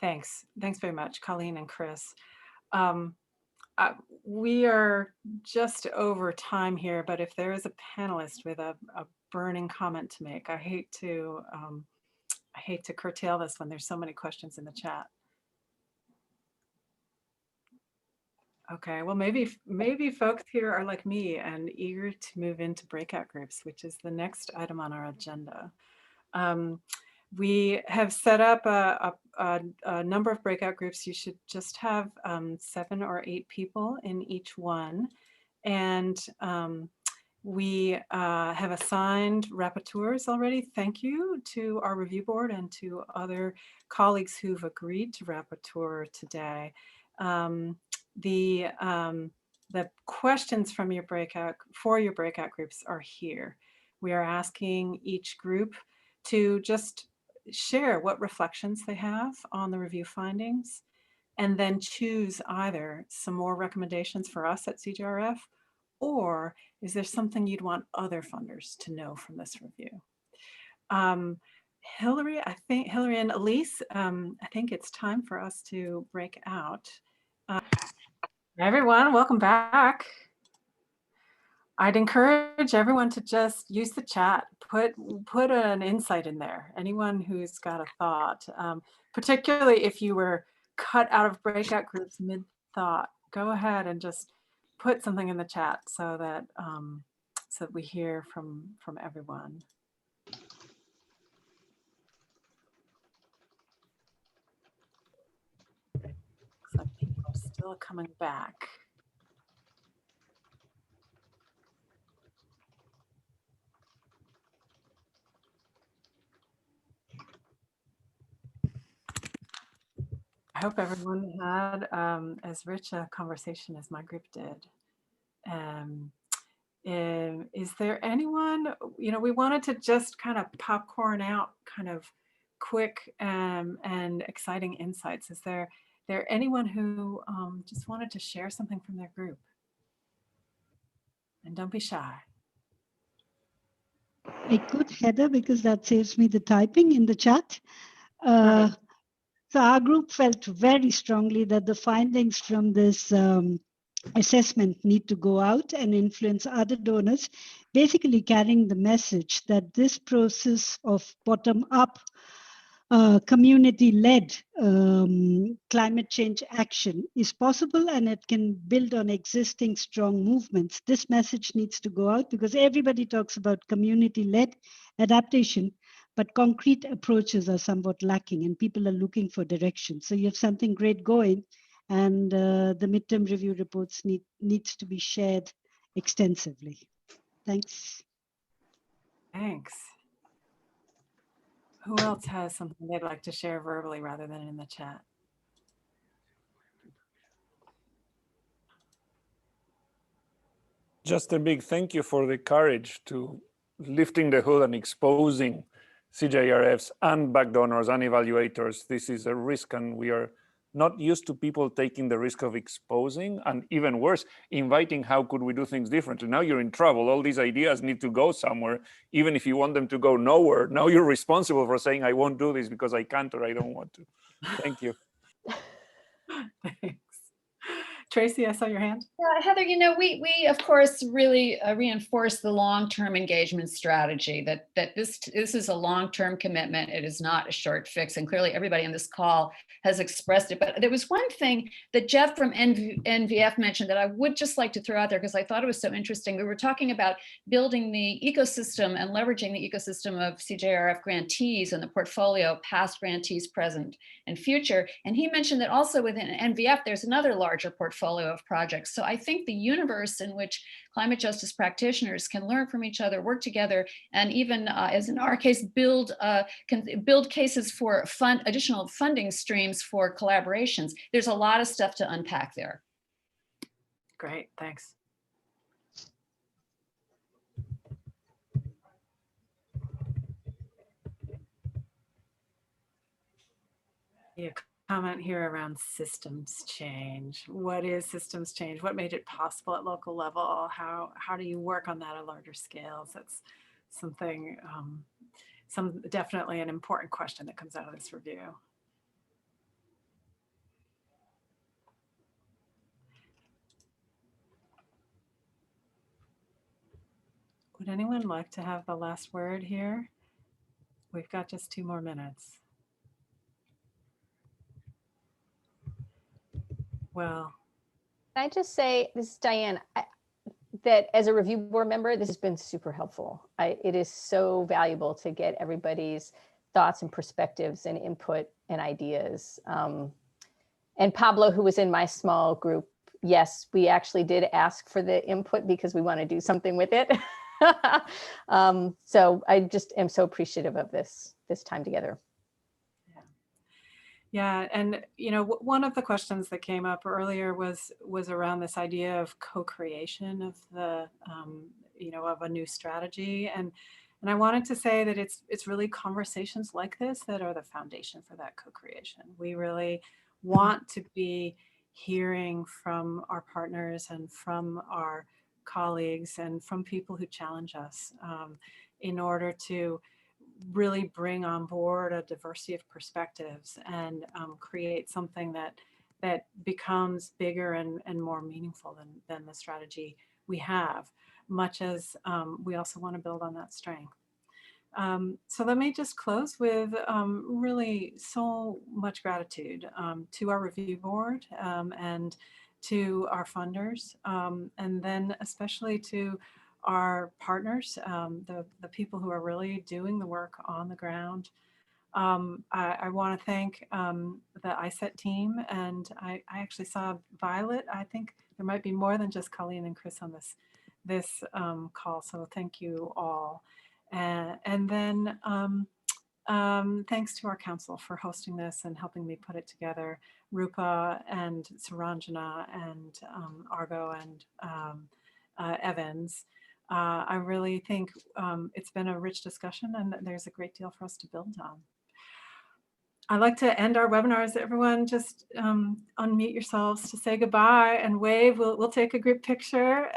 Thanks. Thanks very much, Colleen and Chris. We are just over time here, but if there is a panelist with a burning comment to make, I hate to curtail this when there's so many questions in the chat. Okay, well, maybe folks here are like me and eager to move into breakout groups, which is the next item on our agenda. We have set up a number of breakout groups. You should just have 7 or 8 people in each one. And we have assigned rapporteurs already. Thank you to our review board and to other colleagues who've agreed to rapporteur today. The questions from your breakout groups are here. We are asking each group to just share what reflections they have on the review findings, and then choose either some more recommendations for us at CJRF, or is there something you'd want other funders to know from this review? Hillary and Elise, I think it's time for us to break out. Everyone, welcome back. I'd encourage everyone to just use the chat, put an insight in there. Anyone who's got a thought, particularly if you were cut out of breakout groups mid-thought, go ahead and just put something in the chat so that we hear from everyone. Looks like people are still coming back. I hope everyone had as rich a conversation as my group did. Is there anyone, we wanted to just kind of popcorn out kind of quick and exciting insights. Is there anyone who just wanted to share something from their group? And don't be shy. I could, Heather, because that saves me the typing in the chat. So our group felt very strongly that the findings from this assessment need to go out and influence other donors, basically carrying the message that this process of bottom-up community-led climate change action is possible, and it can build on existing strong movements. This message needs to go out because everybody talks about community-led adaptation, but concrete approaches are somewhat lacking and people are looking for direction. So you have something great going, and the midterm review reports needs to be shared extensively. Thanks. Thanks. Who else has something they'd like to share verbally rather than in the chat? Just a big thank you for the courage to lifting the hood and exposing CJRFs and back donors and evaluators. This is a risk, and we are not used to people taking the risk of exposing, and even worse, inviting how could we do things differently. Now you're in trouble. All these ideas need to go somewhere, even if you want them to go nowhere. Now you're responsible for saying, I won't do this because I can't or I don't want to. Thank you. Thanks. Tracy, I saw your hand. Yeah, Heather, you know, we of course really reinforce the long-term engagement strategy that this is a long-term commitment. It is not a short fix, and clearly everybody on this call has expressed it. But there was one thing that Jeff from NVF mentioned that I would just like to throw out there because I thought it was so interesting. We were talking about building the ecosystem and leveraging the ecosystem of CJRF grantees and the portfolio, past grantees, present and future. And he mentioned that also within NVF, there's another larger portfolio of projects. So I think the universe in which climate justice practitioners can learn from each other, work together, and even as in our case, build cases for additional funding streams for collaborations. There's a lot of stuff to unpack there. Great, thanks. Yeah, comment here around systems change. What is systems change? What made it possible at local level? How do you work on that at larger scales? That's something, definitely an important question that comes out of this review. Would anyone like to have the last word here? We've got just 2 more minutes. Well, Can I just say, this is Diane, that as a review board member, this has been super helpful. It is so valuable to get everybody's thoughts and perspectives and input and ideas. And Pablo, who was in my small group, yes, we actually did ask for the input because we want to do something with it. So I just am so appreciative of this time together. Yeah, and you know, one of the questions that came up earlier was around this idea of co-creation of the you know, of a new strategy, and I wanted to say that it's really conversations like this that are the foundation for that co-creation. We really want to be hearing from our partners and from our colleagues and from people who challenge us in order to really bring on board a diversity of perspectives and create something that becomes bigger and more meaningful than the strategy we have, much as we also want to build on that strength. So let me just close with really so much gratitude to our review board and to our funders, and then especially to our partners, the people who are really doing the work on the ground. I want to thank the ISET team, and I actually saw Violet. I think there might be more than just Colleen and Chris on this call, so thank you all. And then thanks to our council for hosting this and helping me put it together, Rupa and Saranjana and Argo and Evans. I really think it's been a rich discussion and there's a great deal for us to build on. I'd like to end our webinars. Everyone just unmute yourselves to say goodbye and wave. We'll take a group picture.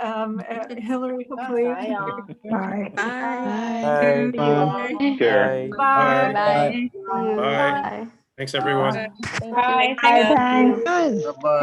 Hillary, hopefully. Bye. Bye. Bye. Bye. Bye. Bye. Bye. Thanks, everyone. Thank you. Bye. Thanks. Bye. Bye.